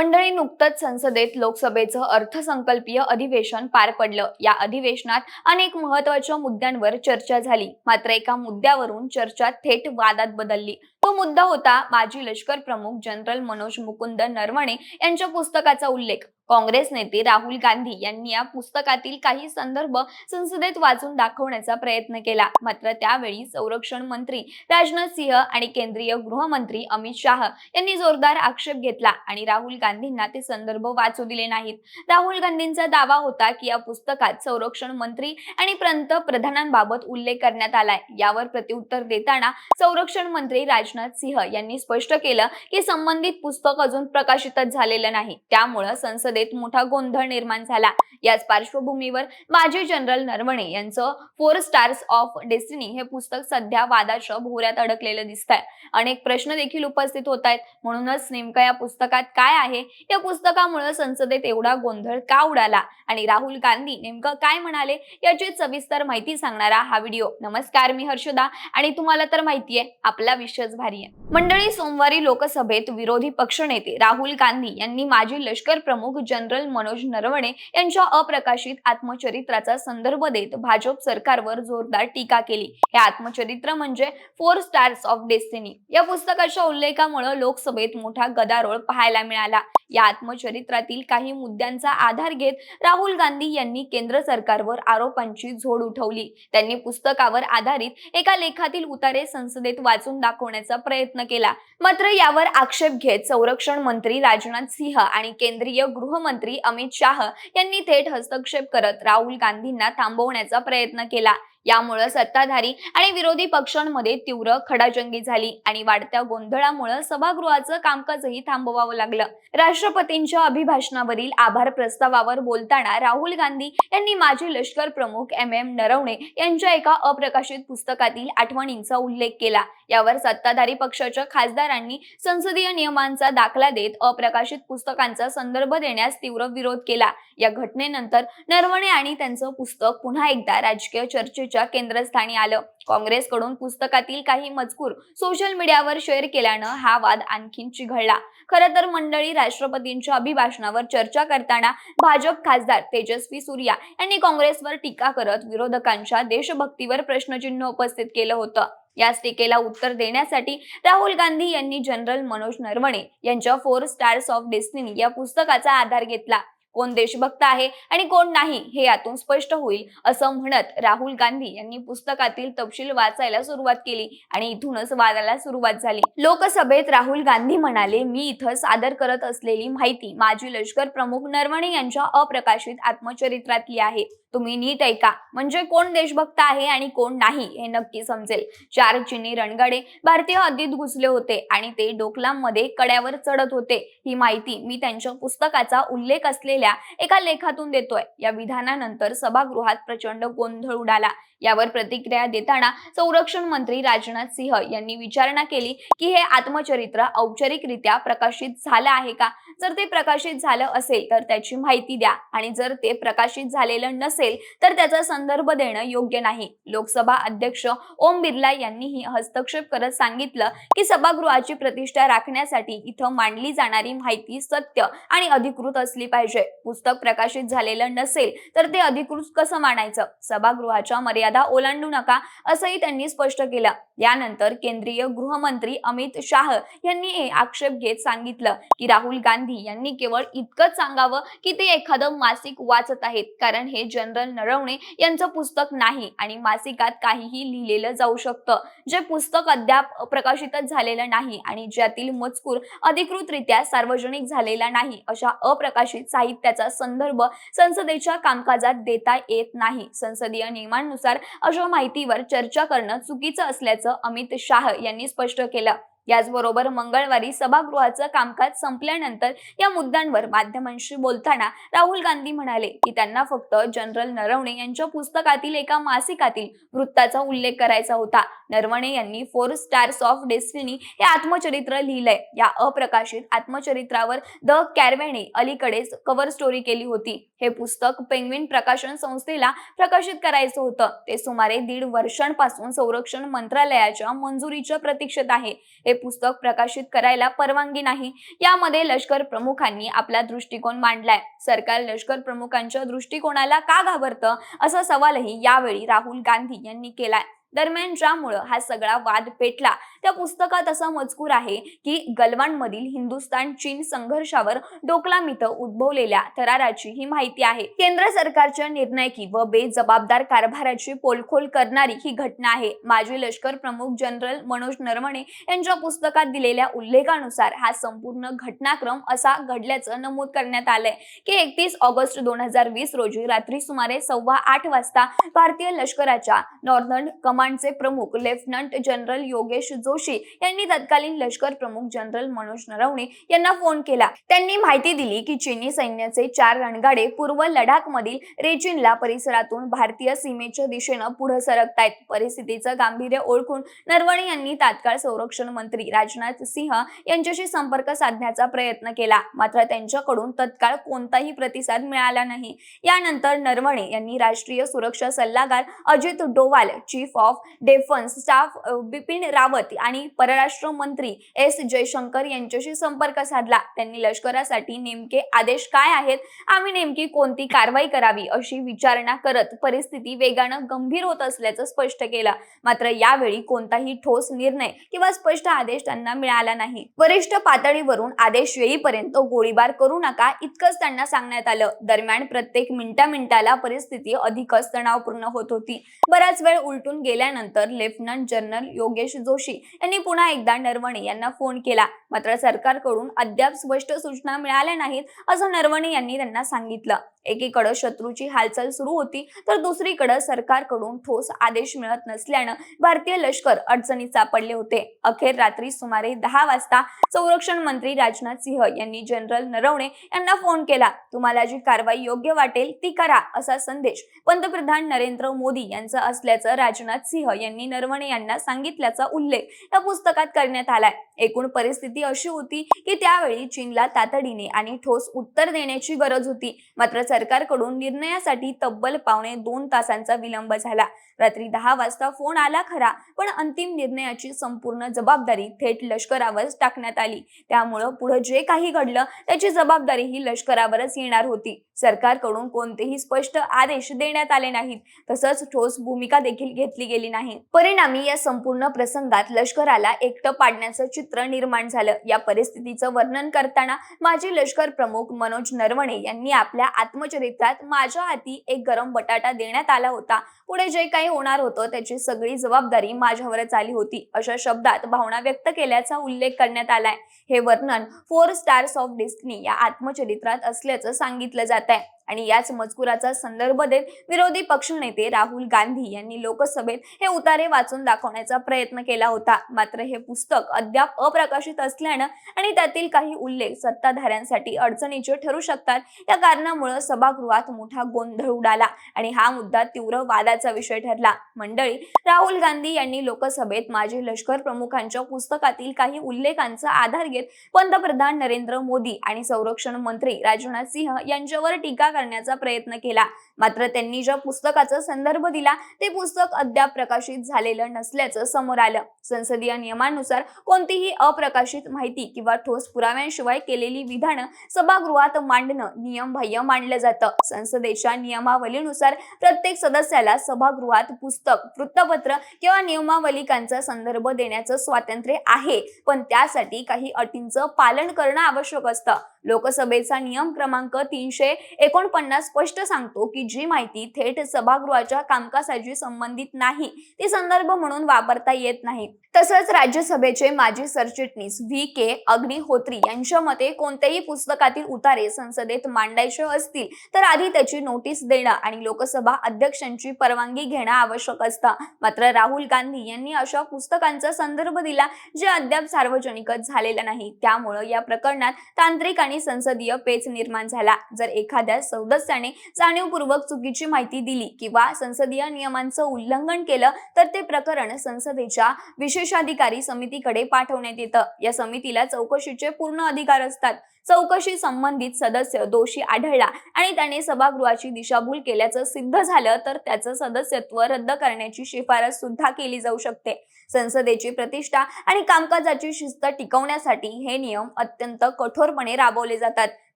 मंडळी, नुकतंच संसदेत लोकसभेचं अर्थसंकल्पीय अधिवेशन पार पडलं। या अधिवेशनात अनेक महत्त्वाच्या मुद्द्यांवर चर्चा झाली। मात्र एका मुद्द्यावरून चर्चा थेट वादात बदलली। तो मुद्दा होता माजी लष्कर प्रमुख जनरल मनोज मुकुंद नरवणे यांच्या पुस्तकाचा उल्लेख। काँग्रेस नेते राहुल गांधी यांनी या पुस्तकातील काही संदर्भ संसदेत वाचून दाखवण्याचा प्रयत्न केला। मात्र त्यावेळी संरक्षण मंत्री राजनाथ सिंह आणि केंद्रीय गृहमंत्री अमित शाह यांनी जोरदार आक्षेप घेतला आणि राहुल गांधींना ते संदर्भ वाचू दिले नाहीत। राहुल गांधींचा दावा होता की या पुस्तकात संरक्षण मंत्री आणि पंतप्रधानांबाबत उल्लेख करण्यात आलाय। यावर प्रत्युत्तर देताना संरक्षण मंत्री राजनाथ सिंह यांनी स्पष्ट केलं की संबंधित पुस्तक अजून प्रकाशितच झालेलं नाही, त्यामुळे संसदेत मोठा गोंधळ निर्माण झाला। याच पार्श्वभूमीवर माजी जनरल नरवणे यांचं 4 स्टार्स ऑफ डेस्टिनी हे पुस्तक सध्या वादाच्या भोवऱ्यात अडकलेलं दिसतंय। अनेक प्रश्न देखील उपस्थित होत आहेत। म्हणूनच नेमकं या पुस्तकात काय आहे, या पुस्तकामुळे संसदेत एवढा गोंधळ का उडाला आणि राहुल गांधी नेमकं काय म्हणाले, याची सविस्तर माहिती सांगणारा हा व्हिडिओ। नमस्कार, मी हर्षदा आणि तुम्हाला तर माहितीये आपला विषयच भारी आहे। मंडळी, सोमवारी लोकसभेत विरोधी पक्षनेते राहुल गांधी यांनी माजी लष्कर प्रमुख जनरल मनोज नरवणे यांच्या अप्रकाशित आत्मचरित्राचा संदर्भ देत भाजप सरकारवर जोरदार टीका केली। हे आत्मचरित्र म्हणजे 4 स्टार्स ऑफ डेस्टिनी। या पुस्तकाच्या उल्लेखामुळे लोकसभेत मोठा गदारोळ पाहायला मिळाला। या आत्मचरित्रातील काही मुद्द्यांचा आधार घेत राहुल गांधी यांनी केंद्र सरकारवर आरोपांची झोड उठवली। त्यांनी पुस्तकावर आधारित एका लेखातील उतारे संसदेत वाचून दाखवण्याचा प्रयत्न केला। मात्र यावर आक्षेप घेत संरक्षण मंत्री राजनाथ सिंह आणि केंद्रीय गृहमंत्री अमित शाह यांनी थेट हस्तक्षेप करत राहुल गांधींना थांबवण्याचा प्रयत्न केला। यामुळे सत्ताधारी आणि विरोधी पक्षांमध्ये तीव्र खडाजंगी झाली आणि वाढत्या गोंधळामुळे सभागृहाचं कामकाजही थांबवावं लागलं। राष्ट्रपतींच्या अभिभाषणावरील आभार प्रस्तावावर बोलताना राहुल गांधी यांनी माजी लष्कर प्रमुख एम नरवणे यांच्या एका अप्रकाशित पुस्तकातील आठवणींचा उल्लेख केला। यावर सत्ताधारी पक्षाच्या खासदारांनी संसदीय नियमांचा दाखला देत अप्रकाशित पुस्तकांचा संदर्भ देण्यास तीव्र विरोध केला। या घटनेनंतर नरवणे आणि त्यांचं पुस्तक पुन्हा एकदा राजकीय चर्चेच्या केंद्रस्थानी आलं। काँग्रेसकडून पुस्तकातील काही मजकूर सोशल मीडियावर शेअर केल्यानं हा वाद आणखीन चिघळला। खरं तर मंडळी, राष्ट्रपतींच्या अभिभाषणावर चर्चा करताना भाजप खासदार तेजस्वी सूर्या यांनी काँग्रेसवर टीका करत विरोधकांच्या देशभक्तीवर प्रश्नचिन्ह उपस्थित केलं होतं। याच टीकेला उत्तर देण्यासाठी राहुल गांधी यांनी जनरल मनोज नरवणे यांच्या 4 स्टार्स ऑफ डेस्टिनी या पुस्तकाचा आधार घेतला। कोण देशभक्त आहे आणि कोण नाही हे यातून स्पष्ट होईल असं म्हणत राहुल गांधी यांनी पुस्तकातील तपशील वाचायला सुरुवात केली आणि इथूनच वादाला सुरुवात झाली। लोकसभेत राहुल गांधी म्हणाले, मी इथं सादर करत असलेली माहिती माजी लष्कर प्रमुख नरवणे यांच्या अप्रकाशित आत्मचरित्रातली आहे। तुम्ही नीट ऐका, म्हणजे कोण देशभक्त आहे आणि कोण नाही हे नक्की समजेल। 4 चीनी रणगाडे भारतीय हद्दीत घुसले होते आणि ते डोकलाममध्ये कड्यावर चढत होते। ही माहिती मी त्यांच्या पुस्तकाचा उल्लेख असलेल्या एका लेखातून देतोय। या विधानानंतर सभागृहात प्रचंड गोंधळ उडाला। यावर प्रतिक्रिया देताना संरक्षण मंत्री राजनाथ सिंह यांनी विचारणा केली की हे आत्मचरित्र औपचारिकरित्या प्रकाशित झालं आहे का? जर ते प्रकाशित झालं असेल तर त्याची माहिती द्या आणि जर ते प्रकाशित झालेलं नसेल तर त्याचा संदर्भ देणं योग्य नाही। लोकसभा अध्यक्ष ओम बिर्ला यांनीही हस्तक्षेप करत सांगितलं की सभागृहाची प्रतिष्ठा राखण्यासाठी इथं मांडली जाणारी माहिती सत्य आणि अधिकृत असली पाहिजे। पुस्तक प्रकाशित झालेलं नसेल तर ते अधिकृत कसं मानायचं? सभागृहाच्या मर्यादा ओलांडू नका असंही त्यांनी स्पष्ट केलं। यानंतर केंद्रीय गृहमंत्री अमित शाह यांनी आक्षेप घेत सांगितलं की राहुल गांधी यांनी केवळ इतकंच सांगावं की ते एखादं मासिक वाचत आहेत, कारण हे जनरल नरवणे यांचं पुस्तक नाही आणि मासिकात काहीही लिहिलेलं जाऊ शकतं। जे पुस्तक अद्याप प्रकाशितच झालेलं नाही आणि ज्यातील मजकूर अधिकृतरित्या सार्वजनिक झालेला नाही, अशा अप्रकाशित साहित्याचा संदर्भ संसदेच्या कामकाजात देता येत नाही। संसदीय नियमांनुसार अशा माहितीवर चर्चा करणं चुकीचं असल्याचं अमित शाह यांनी स्पष्ट केलं। याचबरोबर मंगळवारी सभागृहाचं कामकाज संपल्यानंतर या मुद्द्यांवर माध्यमांशी बोलताना राहुल गांधी म्हणाले की त्यांना फक्त जनरल नरवणे यांच्या पुस्तकातील एका मासिकातील वृत्ताचा उल्लेख करायचा होता। नरवणे यांनी 4 स्टार्स ऑफ डेस्टिनी हे आत्मचरित्र लिहिलंय। या अप्रकाशित आत्मचरित्रावर द कॅरव्हॅनने अलीकडेच कव्हर स्टोरी केली होती। हे पुस्तक पेंग्विन प्रकाशन संस्थेला प्रकाशित करायचं होतं। ते सुमारे 1.5 वर्षांपासून संरक्षण मंत्रालयाच्या मंजुरीच्या प्रतीक्षेत आहे। हे पुस्तक प्रकाशित करायला परवानगी नाही। यामध्ये लष्कर प्रमुखांनी आपला दृष्टिकोन मांडलाय। सरकार लष्कर प्रमुखांच्या दृष्टिकोनाला का घाबरतं असा सवालही यावेळी राहुल गांधी यांनी केलाय। दरम्यान ज्यामुळे हा सगळा वाद पेटला त्या पुस्तकात असा मजकूर आहे की गलवानमधील हिंदुस्थान चीन संघर्षावर डोकलाम इथं उद्भवलेल्या थराराची ही माहिती आहे। केंद्र सरकारच्या निर्णायकी व बेजबाबदार कारभाराची पोलखोल करणारी ही घटना आहे। माजी लष्कर प्रमुख जनरल मनोज नरवणे यांच्या पुस्तकात दिलेल्या उल्लेखानुसार हा संपूर्ण घटनाक्रम असा घडल्याचं नमूद करण्यात आलंय की 31 ऑगस्ट 2020 रोजी रात्री सुमारे 8:15 वाजता भारतीय लष्कराच्या नॉर्दर्न कमांडचे प्रमुख लेफ्टनंट जनरल योगेश जोशी यांनी तत्कालीन लष्कर प्रमुख जनरल मनोज नरवणे यांना फोन केला। त्यांनी माहिती दिली की चीनी सैन्याचे 4 रणगाडे पूर्व लडाख मधील रेचिनला परिसरातून भारतीय सीमेच्या दिशेने पुढे सरकतायत। परिस्थितीचं गांभीर्य ओळखून नरवणे यांनी तात्काळ संरक्षण मंत्री राजनाथ सिंह यांच्याशी संपर्क साधण्याचा प्रयत्न केला, मात्र त्यांच्याकडून तत्काळ कोणताही प्रतिसाद मिळाला नाही। यानंतर नरवणे यांनी राष्ट्रीय सुरक्षा सल्लागार Ajit Doval, chief of defence staff Bipin Rawat आणि परराष्ट्र मंत्री एस जयशंकर यांच्याशी संपर्क साधला। त्यांनी लष्करासाठी नेमके आदेश काय आहेत, आम्ही नेमकी कोणती कारवाई करावी अशी विचारणा करत परिस्थिती वेगानं गंभीर होत असल्याचं स्पष्ट केलं। मात्र यावेळी कोणताही ठोस निर्णय किंवा स्पष्ट आदेश त्यांना मिळाला नाही। वरिष्ठ पातळीवरून आदेश येईपर्यंत गोळीबार करू नका इतकंच त्यांना सांगण्यात आलं। दरम्यान प्रत्येक मिनिटाला परिस्थिती अधिकच तणावपूर्ण होत होती। बराच वेळ उलटून गेल्यानंतर लेफ्टनंट जनरल योगेश जोशी यांनी पुन्हा एकदा नरवणे यांना फोन केला, मात्र सरकारकडून अद्याप स्पष्ट सूचना मिळाल्या नाहीत असं नरवणे यांनी त्यांना सांगितलं। एकीकडे शत्रूची हालचाल सुरू होती तर दुसरीकडे सरकारकडून ठोस आदेश मिळत नसल्यानं भारतीय लष्कर अडचणीत सापडले होते। अखेर रात्री सुमारे 10 वाजता संरक्षण मंत्री राजनाथ सिंह यांनी जनरल नरवणे यांना फोन केला। तुम्हाला जी कारवाई योग्य वाटेल ती करा असा संदेश पंतप्रधान नरेंद्र मोदी यांचा असल्याचं राजनाथ सिंह यांनी नरवणे यांना सांगितल्याचा उल्लेख या पुस्तकात करण्यात आलाय। एकूण परिस्थिती अशी होती की त्यावेळी चीनला तातडीने आणि ठोस उत्तर देण्याची गरज होती, मात्र सरकारकडून निर्णयासाठी तब्बल 2.25 तासांचा विलंब झाला। रात्री 10 वाजता फोन आला खरा, पण अंतिम निर्णयाची संपूर्ण जबाबदारी थेट लष्करावरच टाकण्यात आली। त्यामुळे पुढे जे काही घडलं त्याची जबाबदारी ही लष्करावरच येणार होती। सरकारकडून कोणतेही स्पष्ट आदेश देण्यात आले नाहीत, तसंच ठोस भूमिका देखील घेतली गेली नाही। परिणामी या संपूर्ण प्रसंगात लष्कराला एकटं पाडण्याचं चित्र निर्माण झालं। या परिस्थितीचं वर्णन करताना माजी लष्कर प्रमुख मनोज नरवणे यांनी आपल्या आत्मचरित्रात माझ्या हाती एक गरम बटाटा देण्यात आला होता, पुढे जे काही होणार होतं त्याची सगळी जबाबदारी माझ्यावरच आली होती अशा शब्दात भावना व्यक्त केल्याचा उल्लेख करण्यात आलाय। हे वर्णन 4 स्टार्स ऑफ डेस्टिनी या आत्मचरित्रात असल्याचं सांगितलं जात आहे। आणि याच मजकुराचा संदर्भ देत विरोधी पक्षनेते राहुल गांधी यांनी लोकसभेत हे उतारे वाचून दाखवण्याचा प्रयत्न केला होता, मात्र हे पुस्तक अद्याप अप्रकाशित असल्यानं आणि त्यातील काही उल्लेख सत्ताधाऱ्यांसाठी अडचणीचे ठरू शकतात या कारणामुळे सभागृहात मोठा गोंधळ उडाला आणि हा मुद्दा तीव्र वादाचा विषय ठरला। मंडळी, राहुल गांधी यांनी लोकसभेत माजी लष्कर प्रमुखांच्या पुस्तकातील काही उल्लेखांचा आधार घेत पंतप्रधान नरेंद्र मोदी आणि संरक्षण मंत्री राजनाथ सिंह यांच्यावर टीका करण्याचा प्रयत्न केला, मात्र त्यांनी ज्या पुस्तकाचा संदर्भ दिला ते पुस्तक अद्याप प्रकाशित झालेलं नसल्याचं समोर आलं। संसदीय नियमानुसार कोणतीही अप्रकाशित माहिती किंवा ठोस पुराव्यांशिवाय केलेली विधानं सभागृहात मांडणं नियमबाह्य मानलं जातं। संसदेच्या नियमावलीनुसार प्रत्येक सदस्याला सभागृहात पुस्तक, वृत्तपत्र किंवा नियमावलिकांचा संदर्भ देण्याचं स्वातंत्र्य आहे, पण त्यासाठी काही अटींचं पालन करणं आवश्यक असतं। लोकसभेचा नियम क्रमांक 349 स्पष्ट सांगतो की जी माहिती थेट सभागृहाच्या कामकाजाशी संबंधित नाही ती संदर्भ म्हणून वापरता येत नाही। तसंच राज्यसभेचे माजी सरचिटणीस VK अग्निहोत्री यांच्या मते कोणत्याही पुस्तकातील उतारे संसदेत मांडायचे असतील तर आधी त्याची नोटीस देणं आणि लोकसभा अध्यक्षांची परवानगी घेणं आवश्यक असतं। मात्र राहुल गांधी यांनी अशा पुस्तकांचा संदर्भ दिला जे अद्याप सार्वजनिकच झालेला नाही। त्यामुळे या प्रकरणात तांत्रिक आणि संसदीय पेच निर्माण झाला। जर एखाद्या सदस्याने जाणीवपूर्वक चुकीची माहिती दिली किंवा संसदीय नियमांचं उल्लंघन केलं तर ते प्रकरण संसदेच्या विशेषाधिकारी समितीकडे पाठवण्यात येतं। या समितीला चौकशीचे पूर्ण अधिकार असतात। चौकशी संबंधित सदस्य दोषी आढळला आणि त्याने सभागृहाची दिशाभूल केल्याचं सिद्ध झालं तर त्याचं सदस्यत्व रद्द करण्याची शिफारस सुद्धा केली जाऊ शकते. संसदेची प्रतिष्ठा आणि कामकाजाची शिस्त टिकवण्यासाठी हे नियम अत्यंत कठोरपणे राबवले जातात.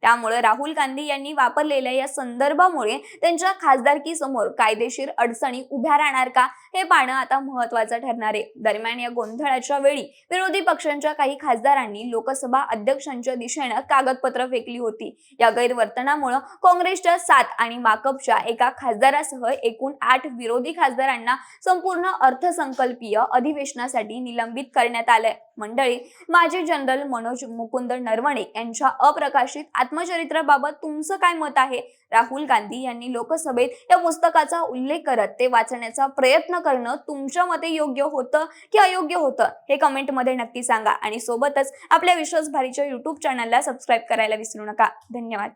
त्यामुळे राहुल गांधी यांनी वापरलेल्या या संदर्भामुळे त्यांच्या खासदारकी समोर कायदेशीर अडचणी उभ्या राहणार का, हे पाहणं आता महत्त्वाचं ठरणार आहे. दरम्यान या गोंधळाच्या वेळी विरोधी पक्षांच्या काही खासदारांनी लोकसभा अध्यक्षांच्या दिशेनं कागदपत्र फेकली होती. या गैरवर्तनामुळे काँग्रेसच्या 7 आणि माकपच्या एका खासदारासह एकूण 8 विरोधी खासदारांना संपूर्ण अर्थसंकल्पीय अधिवेशनासाठी निलंबित करण्यात आलंय. मंडळी, माजी जनरल मनोज मुकुंद नरवणे यांच्या अप्रकाशित आत्मचरित्राबाबत तुमचं काय मत आहे? राहुल गांधी यांनी लोकसभेत या पुस्तकाचा उल्लेख करत ते वाचण्याचा प्रयत्न करणं तुमच्या मते योग्य होतं की अयोग्य होतं, हे कमेंटमध्ये नक्की सांगा आणि सोबतच आपल्या विश्वासभारीच्या YouTube चॅनलला सबस्क्राईब करायला विसरू नका. धन्यवाद.